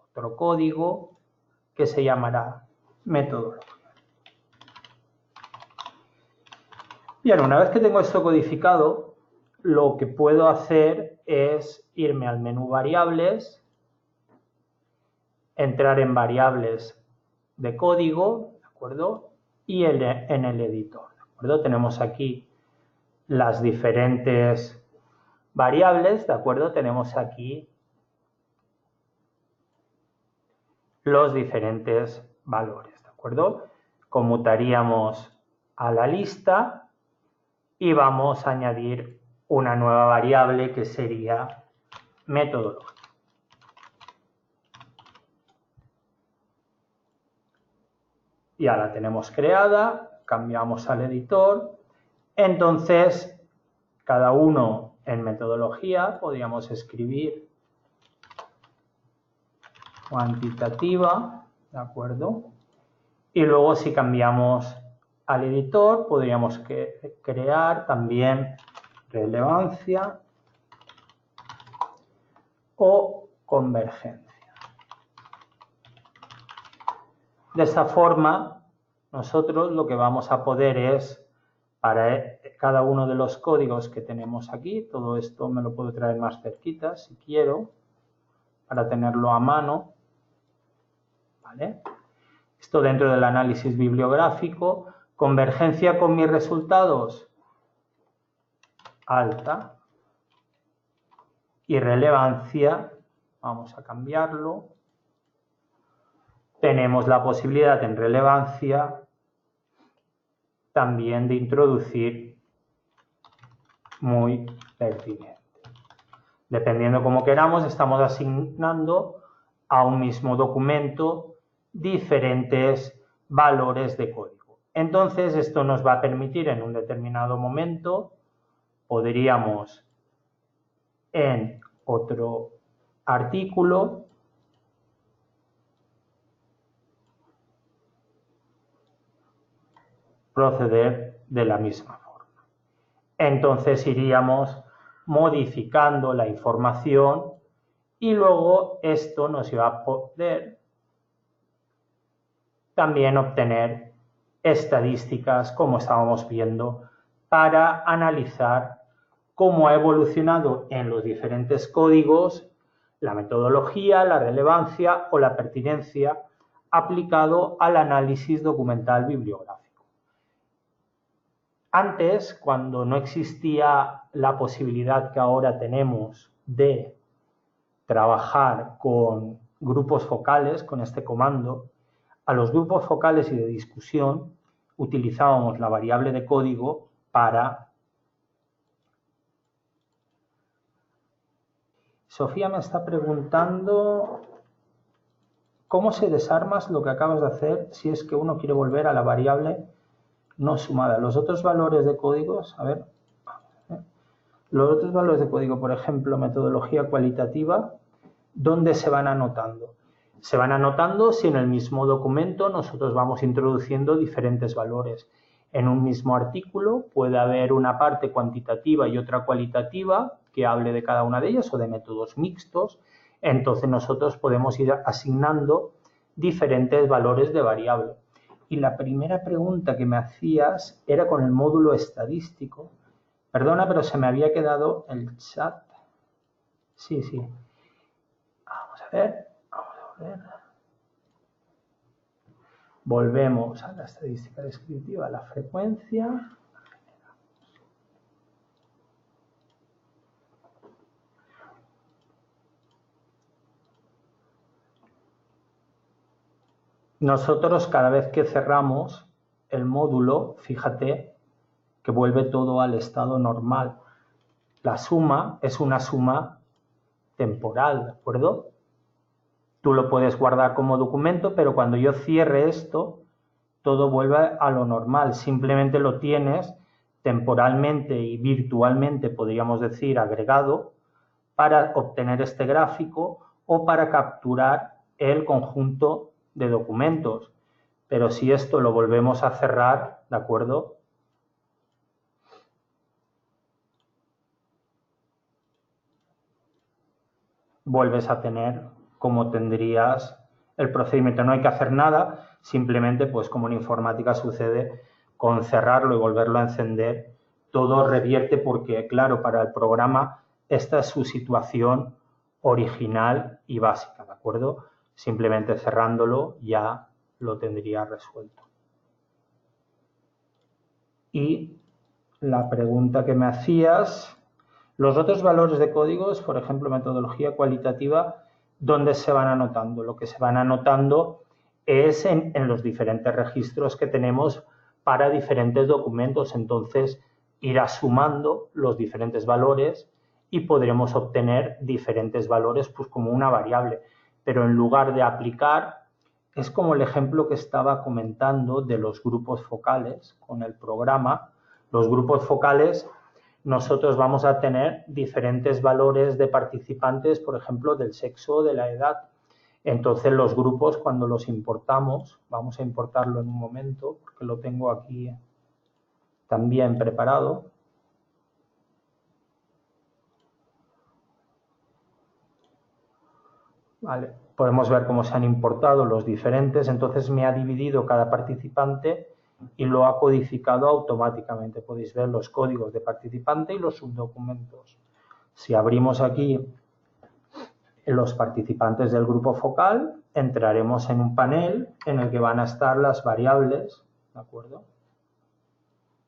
otro código que se llamará metodología. Bien, una vez que tengo esto codificado, lo que puedo hacer es irme al menú variables, entrar en variables de código, ¿de acuerdo? Y en el editor, ¿de acuerdo? Tenemos aquí las diferentes variables, ¿de acuerdo? Tenemos aquí los diferentes valores, ¿de acuerdo? Conmutaríamos a la lista y vamos a añadir una nueva variable que sería metodología. Ya la tenemos creada, cambiamos al editor. Entonces, cada uno en metodología podríamos escribir cuantitativa, ¿de acuerdo? Y luego si cambiamos al editor, podríamos crear también relevancia o convergencia. De esta forma, nosotros lo que vamos a poder es, para cada uno de los códigos que tenemos aquí, todo esto me lo puedo traer más cerquita si quiero, para tenerlo a mano, ¿vale? Esto dentro del análisis bibliográfico. Convergencia con mis resultados, alta. Y relevancia, vamos a cambiarlo. Tenemos la posibilidad en relevancia también de introducir muy pertinente. Dependiendo cómo queramos, estamos asignando a un mismo documento diferentes valores de código. Entonces, esto nos va a permitir en un determinado momento, podríamos en otro artículo proceder de la misma forma. Entonces iríamos modificando la información y luego esto nos iba a poder también obtener estadísticas, como estábamos viendo, para analizar cómo ha evolucionado en los diferentes códigos la metodología, la relevancia o la pertinencia aplicado al análisis documental bibliográfico. Antes, cuando no existía la posibilidad que ahora tenemos de trabajar con grupos focales, con este comando, a los grupos focales y de discusión utilizábamos la variable de código para... Sofía me está preguntando cómo se desarmas lo que acabas de hacer si es que uno quiere volver a la variable no sumada. Los otros valores de códigos, a ver, los otros valores de código, por ejemplo, metodología cualitativa, ¿dónde se van anotando? Se van anotando si en el mismo documento nosotros vamos introduciendo diferentes valores. En un mismo artículo puede haber una parte cuantitativa y otra cualitativa que hable de cada una de ellas o de métodos mixtos. Entonces nosotros podemos ir asignando diferentes valores de variable. Y la primera pregunta que me hacías era con el módulo estadístico. Perdona, pero se me había quedado el chat. Sí. Vamos a ver. Volvemos a la estadística descriptiva, a la frecuencia. Nosotros cada vez que cerramos el módulo, fíjate que vuelve todo al estado normal. La suma es una suma temporal, ¿de acuerdo? Tú lo puedes guardar como documento, pero cuando yo cierre esto, todo vuelve a lo normal. Simplemente lo tienes temporalmente y virtualmente, podríamos decir, agregado, para obtener este gráfico o para capturar el conjunto de documentos. Pero si esto lo volvemos a cerrar, ¿de acuerdo? Vuelves a tener como tendrías el procedimiento. No hay que hacer nada, simplemente, pues como en informática sucede, con cerrarlo y volverlo a encender, todo revierte porque, claro, para el programa esta es su situación original y básica, ¿de acuerdo? Simplemente cerrándolo ya lo tendría resuelto. Y la pregunta que me hacías, los otros valores de códigos, por ejemplo, metodología cualitativa, ¿dónde se van anotando? Lo que se van anotando es en los diferentes registros que tenemos para diferentes documentos. Entonces, irá sumando los diferentes valores y podremos obtener diferentes valores pues como una variable. Pero en lugar de aplicar, es como el ejemplo que estaba comentando de los grupos focales con el programa. Los grupos focales, nosotros vamos a tener diferentes valores de participantes, por ejemplo, del sexo o de la edad. Entonces, los grupos, cuando los importamos, vamos a importarlo en un momento, porque lo tengo aquí también preparado. Vale, podemos ver cómo se han importado los diferentes, entonces me ha dividido cada participante y lo ha codificado automáticamente. Podéis ver los códigos de participante y los subdocumentos. Si abrimos aquí los participantes del grupo focal, entraremos en un panel en el que van a estar las variables, ¿de acuerdo?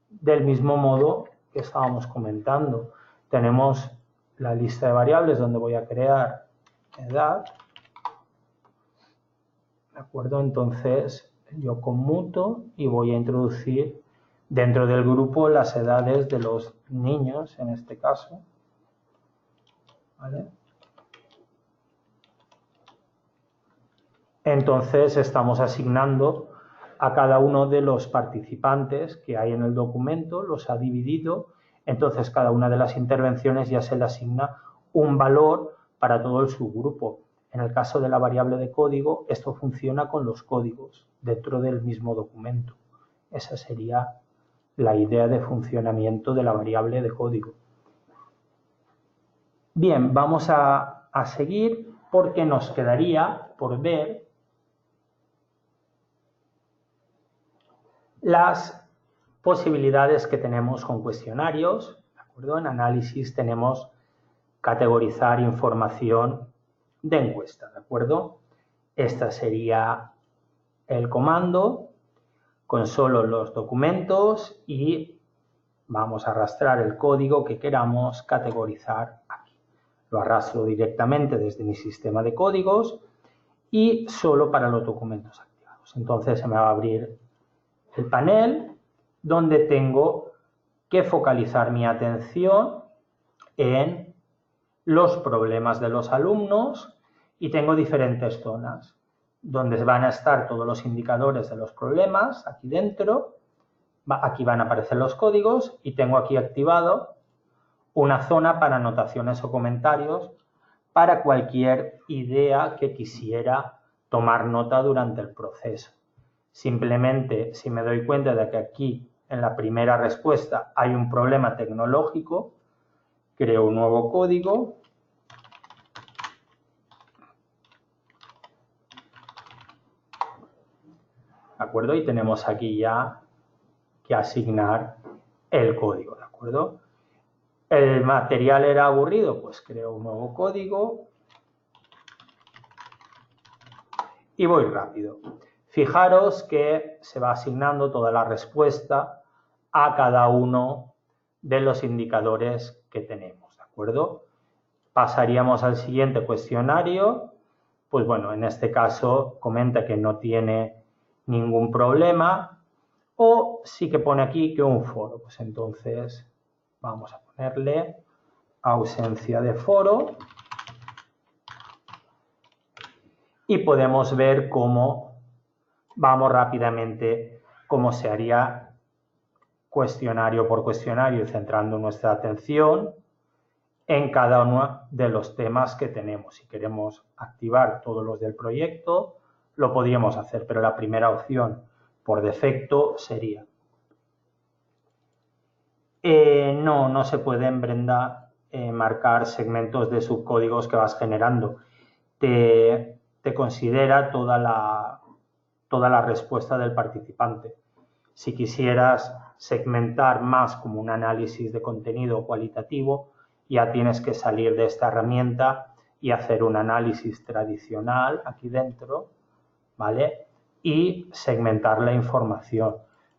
Del mismo modo que estábamos comentando, tenemos la lista de variables donde voy a crear edad, ¿de acuerdo? Entonces yo conmuto y voy a introducir dentro del grupo las edades de los niños, en este caso, ¿vale? Entonces estamos asignando a cada uno de los participantes que hay en el documento, los ha dividido, entonces cada una de las intervenciones ya se le asigna un valor para todo el subgrupo. En el caso de la variable de código, esto funciona con los códigos dentro del mismo documento. Esa sería la idea de funcionamiento de la variable de código. Bien, vamos a seguir porque nos quedaría por ver las posibilidades que tenemos con cuestionarios, ¿de acuerdo? En análisis tenemos categorizar información de encuesta, ¿de acuerdo? Este sería el comando con solo los documentos y vamos a arrastrar el código que queramos categorizar aquí. Lo arrastro directamente desde mi sistema de códigos y solo para los documentos activados. Entonces se me va a abrir el panel donde tengo que focalizar mi atención en los problemas de los alumnos y tengo diferentes zonas donde van a estar todos los indicadores de los problemas aquí dentro. Aquí van a aparecer los códigos y tengo aquí activado una zona para anotaciones o comentarios para cualquier idea que quisiera tomar nota durante el proceso. Simplemente, si me doy cuenta de que aquí en la primera respuesta hay un problema tecnológico, creo un nuevo código. ¿De acuerdo? Y tenemos aquí ya que asignar el código, ¿de acuerdo? ¿El material era aburrido? Pues creo un nuevo código y voy rápido. Fijaros que se va asignando toda la respuesta a cada uno de los indicadores que tenemos, ¿de acuerdo? Pasaríamos al siguiente cuestionario. Pues bueno, en este caso comenta que no tiene ningún problema o sí que pone aquí que un foro. Pues entonces vamos a ponerle ausencia de foro y podemos ver cómo vamos rápidamente cómo se haría cuestionario por cuestionario y centrando nuestra atención en cada uno de los temas que tenemos. Si queremos activar todos los del proyecto, lo podríamos hacer, pero la primera opción por defecto sería. No se pueden, Brenda, marcar segmentos de subcódigos que vas generando. Te considera toda la respuesta del participante. Si quisieras segmentar más como un análisis de contenido cualitativo, ya tienes que salir de esta herramienta y hacer un análisis tradicional aquí dentro, ¿vale? Y segmentar la información.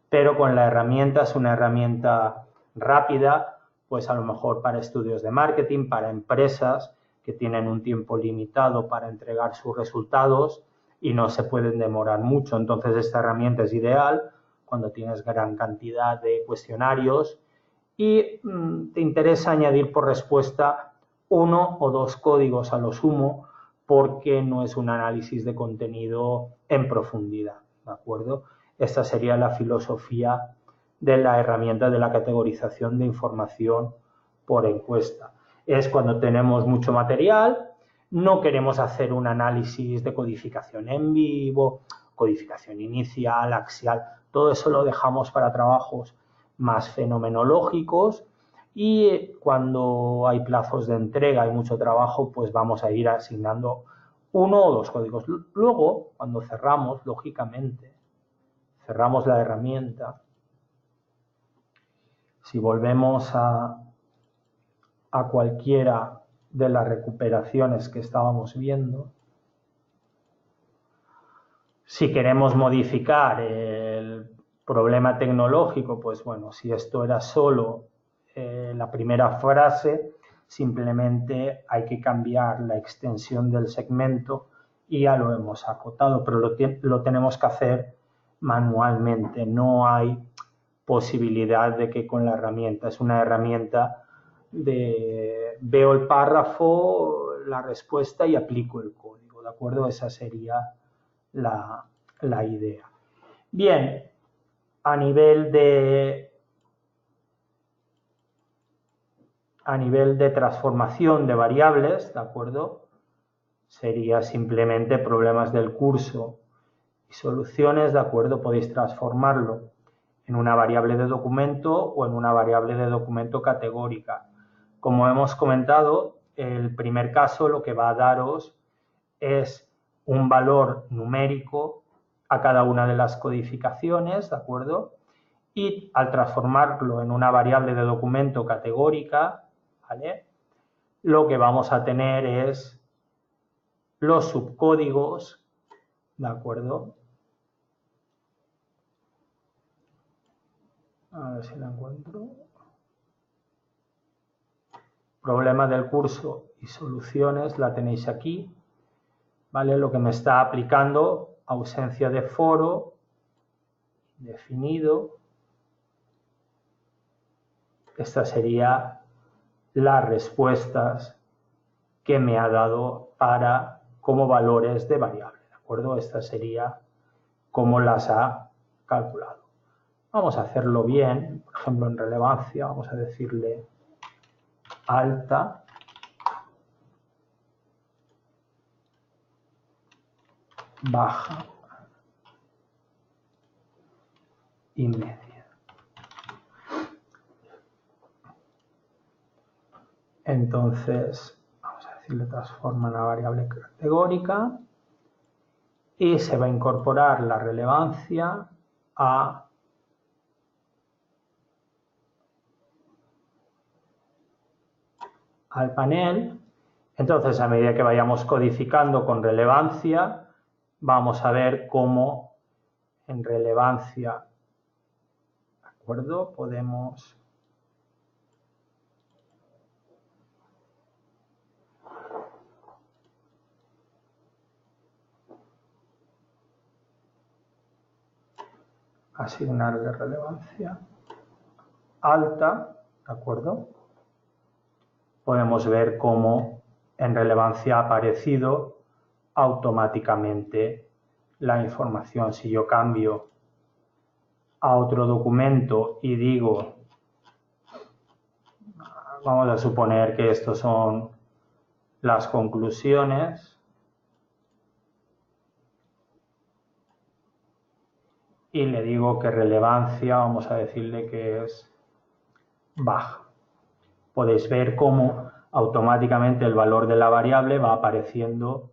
Pero con la herramienta, es una herramienta rápida, pues a lo mejor para estudios de marketing, para empresas que tienen un tiempo limitado para entregar sus resultados y no se pueden demorar mucho. Entonces esta herramienta es ideal cuando tienes gran cantidad de cuestionarios y te interesa añadir por respuesta 1 o 2 códigos a lo sumo, porque no es un análisis de contenido en profundidad, ¿de acuerdo? Esta sería la filosofía de la herramienta de la categorización de información por encuesta. Es cuando tenemos mucho material, no queremos hacer un análisis de codificación en vivo, codificación inicial, axial, todo eso lo dejamos para trabajos más fenomenológicos y cuando hay plazos de entrega y mucho trabajo, pues vamos a ir asignando 1 o 2 códigos. Luego, cuando cerramos, lógicamente, cerramos la herramienta. Si volvemos a cualquiera de las recuperaciones que estábamos viendo, si queremos modificar el problema tecnológico, pues bueno, si esto era solo la primera frase, simplemente hay que cambiar la extensión del segmento y ya lo hemos acotado, pero lo tenemos que hacer manualmente. No hay posibilidad de que con la herramienta, es una herramienta de veo el párrafo, la respuesta y aplico el código, ¿de acuerdo? Esa sería la idea. Bien, a nivel de transformación de variables, ¿de acuerdo? Sería simplemente problemas del curso y soluciones, ¿de acuerdo? Podéis transformarlo en una variable de documento o en una variable de documento categórica. Como hemos comentado, el primer caso lo que va a daros es un valor numérico a cada una de las codificaciones, ¿de acuerdo? Y al transformarlo en una variable de documento categórica, ¿vale? Lo que vamos a tener es los subcódigos, ¿de acuerdo? A ver si la encuentro. Problema del curso y soluciones, la tenéis aquí, ¿vale? Lo que me está aplicando, ausencia de foro, definido. Estas serían las respuestas que me ha dado para como valores de variable, ¿de acuerdo? Esta sería cómo las ha calculado. Vamos a hacerlo bien, por ejemplo en relevancia, vamos a decirle alta, baja y media. Entonces, vamos a decirle transforma una variable categórica y se va a incorporar la relevancia al panel. Entonces, a medida que vayamos codificando con relevancia, vamos a ver cómo en relevancia, ¿de acuerdo? Podemos asignar de relevancia alta, ¿de acuerdo? Podemos ver cómo en relevancia ha aparecido automáticamente la información. Si yo cambio a otro documento y digo, vamos a suponer que estos son las conclusiones y le digo que relevancia, vamos a decirle que es baja. Podéis ver cómo automáticamente el valor de la variable va apareciendo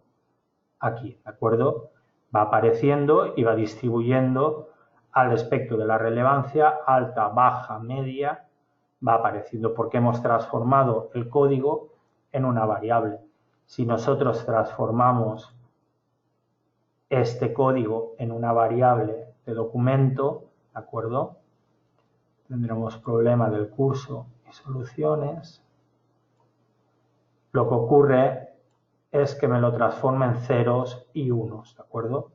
aquí, ¿de acuerdo? Va apareciendo y va distribuyendo al respecto de la relevancia alta, baja, media, va apareciendo porque hemos transformado el código en una variable. Si nosotros transformamos este código en una variable de documento, ¿de acuerdo? Tendremos problema del curso y soluciones. Lo que ocurre es que me lo transforma en ceros y unos, ¿de acuerdo?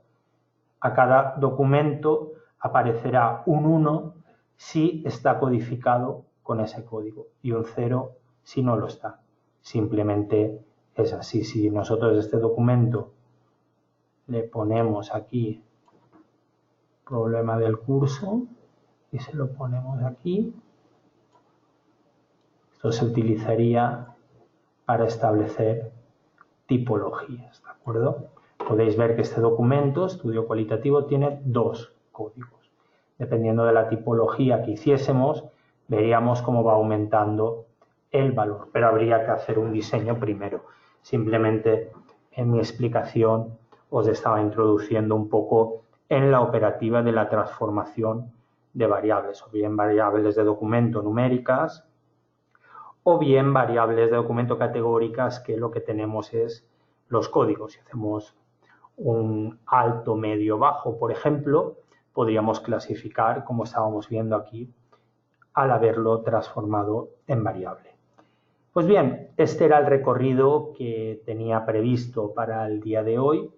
A cada documento aparecerá un 1 si está codificado con ese código y un 0 si no lo está. Simplemente es así. Si nosotros este documento le ponemos aquí problema del curso y se lo ponemos aquí, esto se utilizaría para establecer tipologías, ¿de acuerdo? Podéis ver que este documento, estudio cualitativo, tiene dos códigos. Dependiendo de la tipología que hiciésemos, veríamos cómo va aumentando el valor, pero habría que hacer un diseño primero. Simplemente en mi explicación os estaba introduciendo un poco en la operativa de la transformación de variables, o bien variables de documento numéricas, o bien variables de documento categóricas, que lo que tenemos es los códigos. Si hacemos un alto, medio, bajo, por ejemplo, podríamos clasificar, como estábamos viendo aquí, al haberlo transformado en variable. Pues bien, este era el recorrido que tenía previsto para el día de hoy.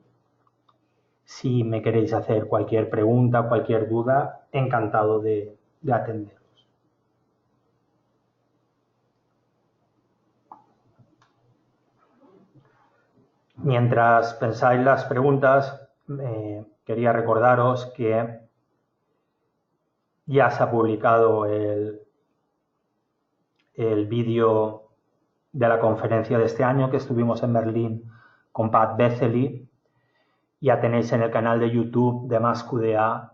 Si me queréis hacer cualquier pregunta, cualquier duda, encantado de atender. Mientras pensáis las preguntas, quería recordaros que ya se ha publicado el vídeo de la conferencia de este año que estuvimos en Berlín con Pat Bezely. Ya tenéis en el canal de YouTube de MassQDA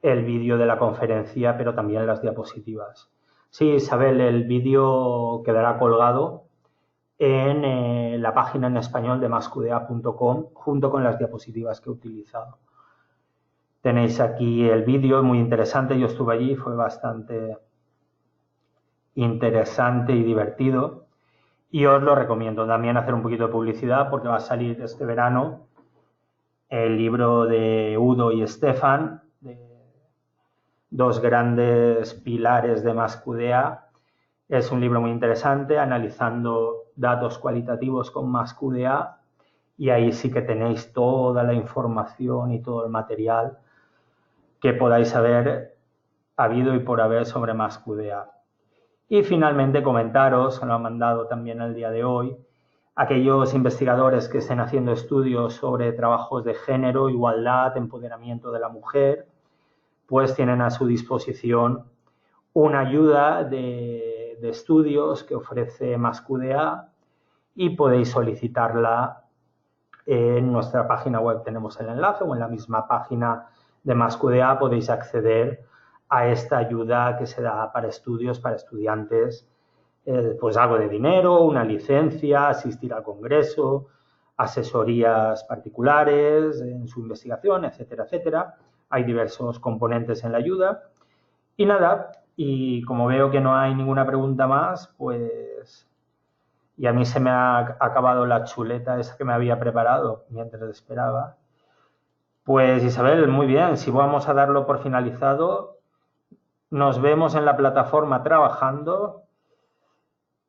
el vídeo de la conferencia, pero también las diapositivas. Sí, Isabel, el vídeo quedará colgado en la página en español de massqda.com junto con las diapositivas que he utilizado. Tenéis aquí el vídeo, muy interesante, yo estuve allí, fue bastante interesante y divertido y os lo recomiendo. También hacer un poquito de publicidad porque va a salir este verano el libro de Udo y Stefan, de dos grandes pilares de MassQDA. Es un libro muy interesante analizando datos cualitativos con MassQDA y ahí sí que tenéis toda la información y todo el material que podáis haber habido y por haber sobre MassQDA. Y finalmente comentaros, se lo han mandado también el día de hoy, aquellos investigadores que estén haciendo estudios sobre trabajos de género, igualdad, empoderamiento de la mujer, pues tienen a su disposición una ayuda de estudios que ofrece MassQDA y podéis solicitarla en nuestra página web. Tenemos el enlace o en la misma página de MassQDA podéis acceder a esta ayuda que se da para estudios, para estudiantes, pues algo de dinero, una licencia, asistir al congreso, asesorías particulares en su investigación, etcétera, etcétera. Hay diversos componentes en la ayuda. Y nada, y como veo que no hay ninguna pregunta más, pues, y a mí se me ha acabado la chuleta esa que me había preparado mientras esperaba. Pues Isabel, muy bien, si vamos a darlo por finalizado, nos vemos en la plataforma trabajando.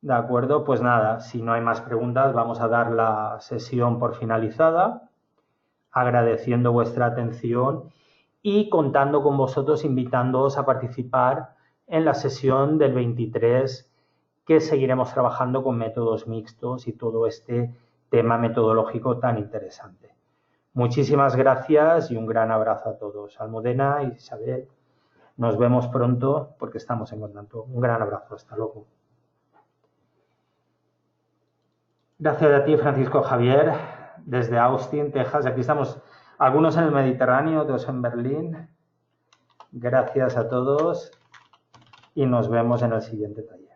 De acuerdo, pues nada, si no hay más preguntas, vamos a dar la sesión por finalizada, agradeciendo vuestra atención y contando con vosotros, invitándoos a participar en la sesión del 23, que seguiremos trabajando con métodos mixtos y todo este tema metodológico tan interesante. Muchísimas gracias y un gran abrazo a todos. Almudena, Isabel. Nos vemos pronto porque estamos en contacto. Un gran abrazo. Hasta luego. Gracias a ti, Francisco Javier, desde Austin, Texas. Aquí estamos algunos en el Mediterráneo, otros en Berlín. Gracias a todos y nos vemos en el siguiente taller.